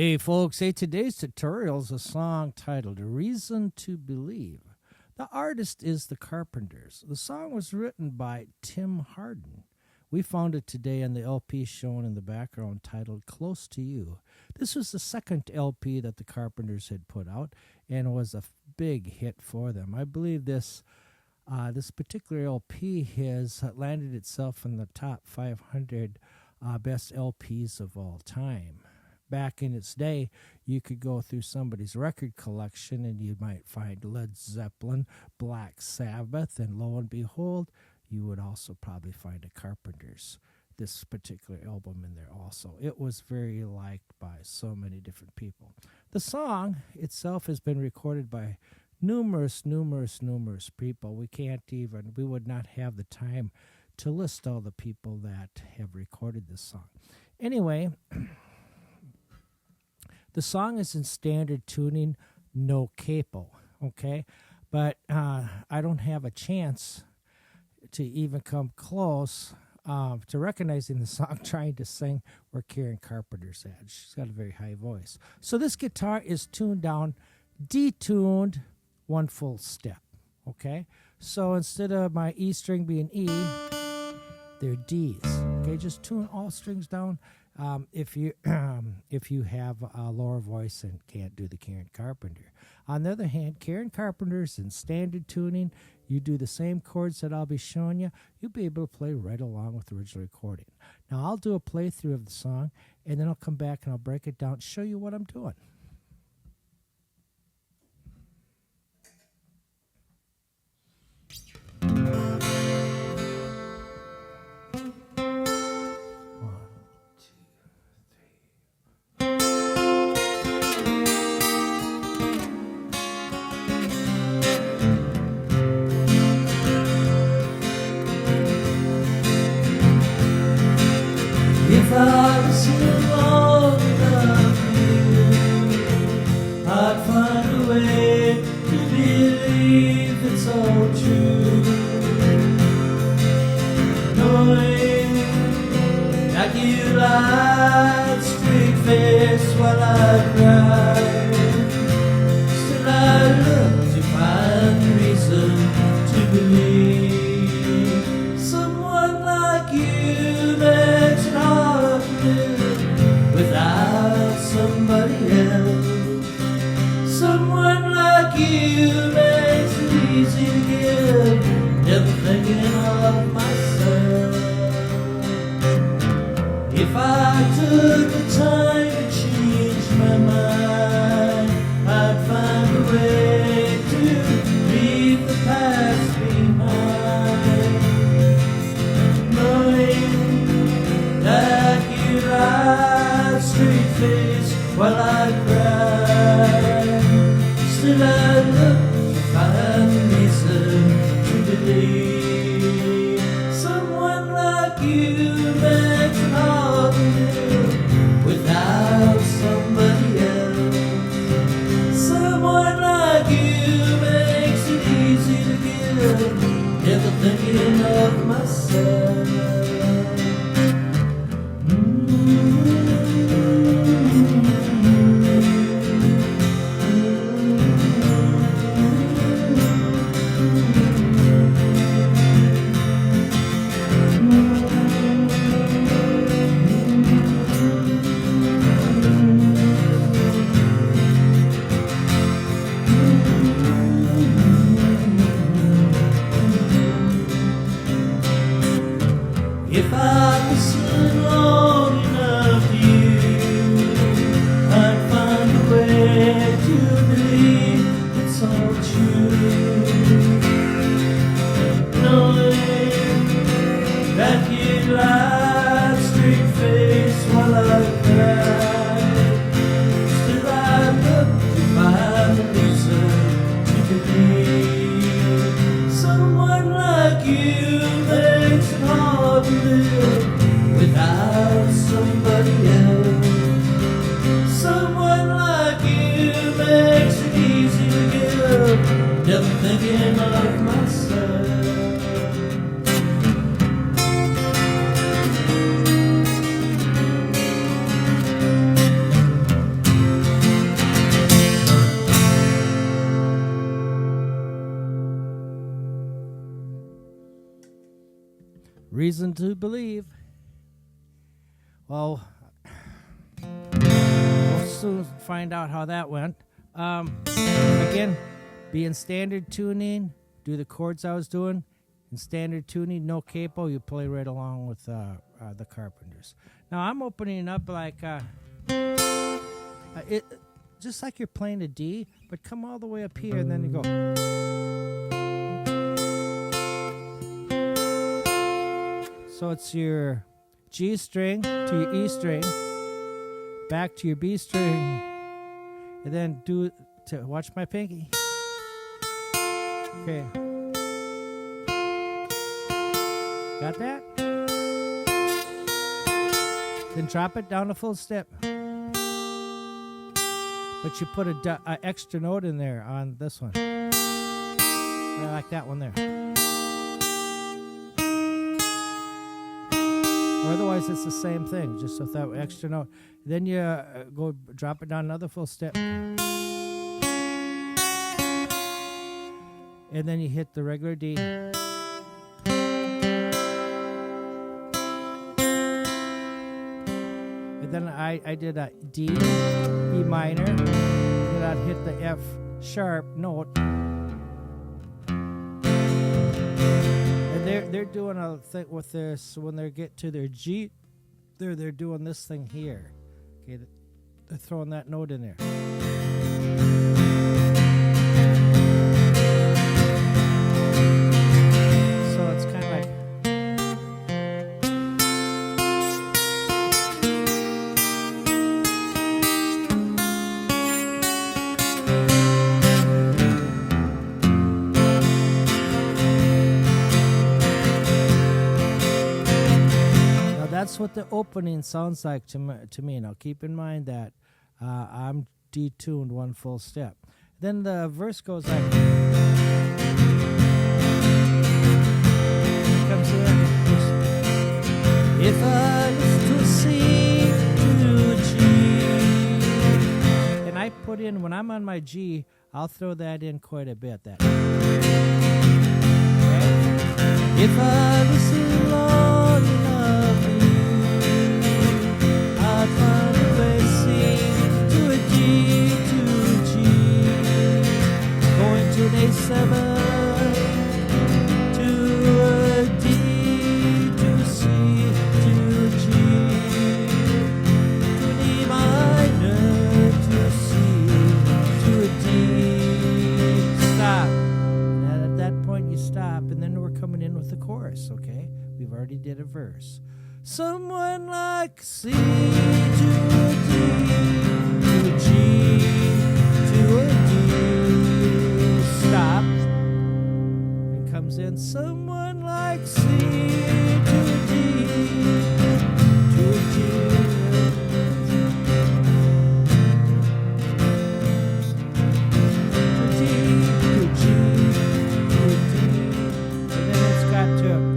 Hey folks, today's tutorial is a song titled Reason to Believe. The artist is the Carpenters. The song was written by Tim Harden. We found it today on the LP shown in the background titled Close to You. This was the second LP that the Carpenters had put out and was a big hit for them. I believe this particular LP has landed itself in the top 500 best LPs of all time. Back in its day, you could go through somebody's record collection and you might find Led Zeppelin, Black Sabbath, and lo and behold, you would also probably find a Carpenters, this particular album in there also. It was very liked by so many different people. The song itself has been recorded by numerous people. We would not have the time to list all the people that have recorded this song. Anyway, the song is in standard tuning, no capo, okay? But I don't have a chance to even come close to recognizing the song trying to sing where Karen Carpenter's at. She's got a very high voice. So this guitar is tuned down, detuned, one full step, okay? So instead of my E string being E, they're D's, okay? Just tune all strings down. If you have a lower voice and can't do the Karen Carpenter. On the other hand, Karen Carpenter's in standard tuning. You do the same chords that I'll be showing you. You'll be able to play right along with the original recording. Now I'll do a playthrough of the song, and then I'll come back and I'll break it down, show you what I'm doing. If I was here long enough here, I'd find a way to believe it's all true. Knowing that you lied straight face while I cried, still I look to find reason to believe someone like you makes it hard to live without somebody else. Someone like you makes it easy to give, never thinking of myself. If I took the time to change my mind, I'd find a way to leave the past behind. Knowing that you lied straight face while I cried, still I look to find a reason to believe someone like you makes it hard to live without somebody else. Someone like you makes it easy to give, never thinking of myself. If I listen long enough to you, I'd find a way to believe it's all true. Knowing that you lied straight face while I cried, still I look to find a reason to believe someone like you makes it hard to live without somebody else. Someone like you makes it easy to give, never thinking of myself. Reason to Believe. Well, we'll soon find out how that went. Again, be in standard tuning, do the chords I was doing. In standard tuning, no capo, you play right along with the Carpenters. Now I'm opening up like it, just like you're playing a D, but come all the way up here and then you go. So it's your G string to your E string, back to your B string, and then watch my pinky. Okay. Got that? Then drop it down a full step. But you put a extra note in there on this one. I like that one there. Or otherwise, it's the same thing, just with that extra note. Then you go drop it down another full step. And then you hit the regular D. Then I did a D, E minor, then I'd hit the F sharp note. And they're doing a thing with this when they get to their G, they're doing this thing here. Okay, they're throwing that note in there. So it's kind of like. That's what the opening sounds like to me. Now, keep in mind that I'm detuned one full step. Then the verse goes like, comes in. If I was to C to G, and I put in when I'm on my G, I'll throw that in quite a bit. That. Okay? If I was alone enough. I'd find a way, C to a G to a G, going to an A7 to a D to a C to a G to an E minor to a C to a D. Stop. And at that point you stop, and then we're coming in with the chorus. Okay, we've already did a verse. Someone like C to a D to a G to a D. Stop. And comes in someone like C to a D to a G. To a D to a G to a D. And then it's got to.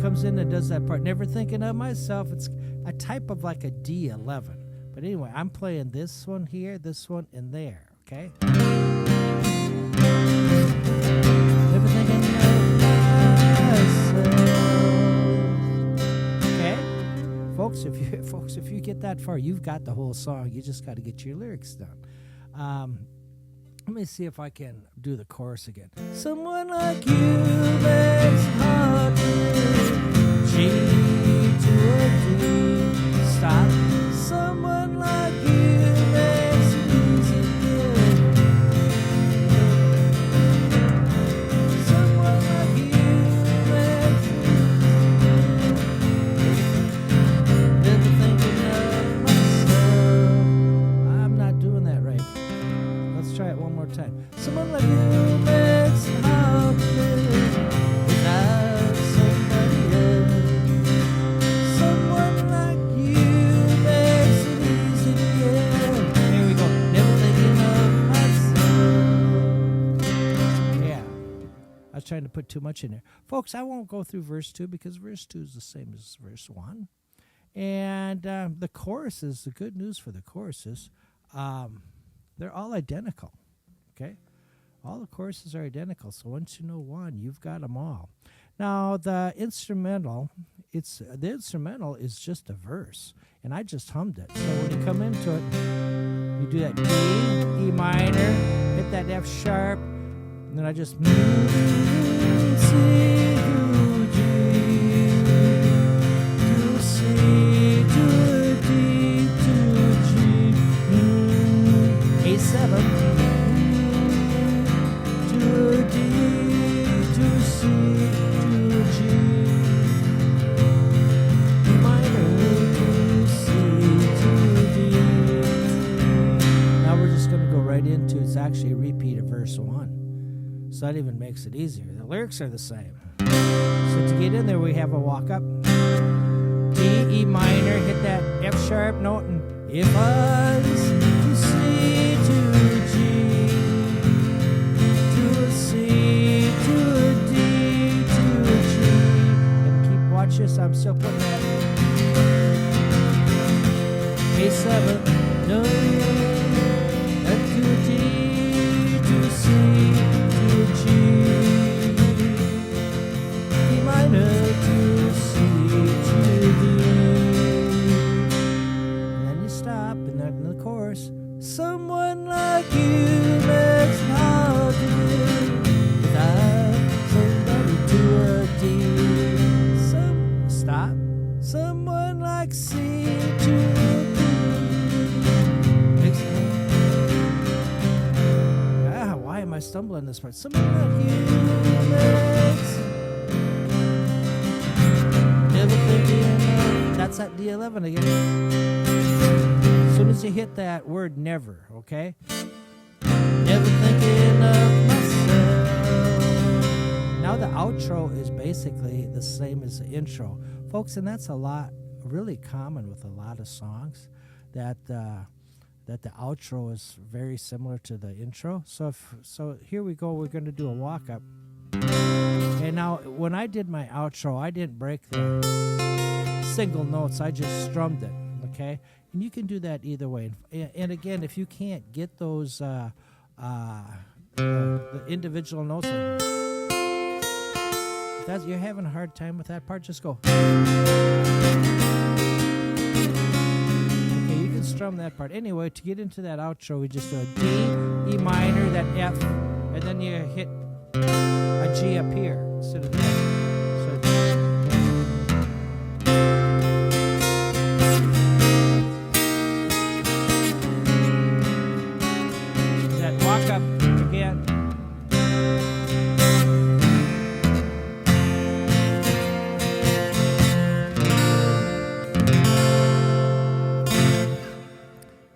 Comes in and does that part. Never thinking of myself. It's a type of like a D11. But anyway, I'm playing this one here, this one, and there. Okay. Never thinking of myself. Okay, folks. If you get that far, you've got the whole song. You just got to get your lyrics done. Let me see if I can do the chorus again. Someone like you makes heart G to a D. Stop. Someone like you makes it easy good. Someone like you makes it easy good. Never thinking of myself. I'm not doing that right. Let's try it one more time. Someone like you makes it hard to live without somebody else. Someone like you makes it easy to get. Here we go. Never thinking of myself. Yeah. I was trying to put too much in there. Folks, I won't go through verse 2 because verse 2 is the same as verse 1. And the choruses, the good news for the choruses, they're all identical. Okay? All the choruses are identical. So once you know one, you've got them all. Now the instrumental is just a verse, and I just hummed it. So when you come into it, you do that D, E minor, hit that F sharp, and then I just C, to G, to C, to D, to G, A7, to D, to C, to G, E minor, to C, to D. Now we're just going to go right into, it's actually a repeat of verse 1. So that even makes it easier. The lyrics are the same. So to get in there, we have a walk up. D, E minor, hit that F sharp note, and if I's to C, to G, to a C, to a D, to a G. And keep, watch this, I'm still putting that A7, no, F to D, to C, G, E minor to C, to D. And then you stop, and then in the chorus, someone like you makes it hard to live without somebody to a D. Stop. Someone like C to D. Why am I stumbling this part? Someone like you makes never thinking of. That's that D11 again. As soon as you hit that word never, okay? Never thinking of myself. Now the outro is basically the same as the intro. Folks, and that's a lot, really common with a lot of songs, that the outro is very similar to the intro. So here we go. We're going to do a walk up. And now when I did my outro, I didn't break the single notes. I just strummed it. Okay, and you can do that either way. And again, if you can't get those the individual notes, if you're having a hard time with that part, just go. Strum that part. Anyway, to get into that outro, we just do a D, E minor, that F, and then you hit a G up here instead of that. So that walk up again.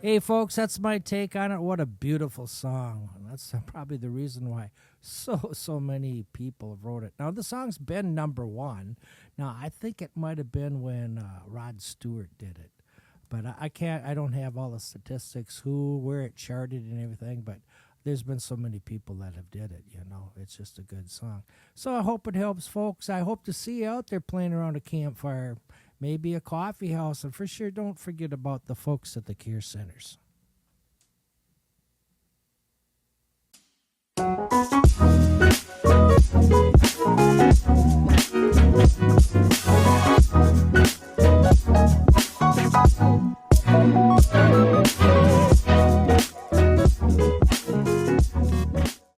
Hey folks, that's my take on it. What a beautiful song. That's probably the reason why so many people have wrote it. Now the song's been number 1. Now I think it might have been when Rod Stewart did it. But I don't have all the statistics, where it charted and everything, but there's been so many people that have did it, It's just a good song. So I hope it helps, folks. I hope to see you out there playing around a campfire, maybe a coffee house, and for sure don't forget about the folks at the care centers.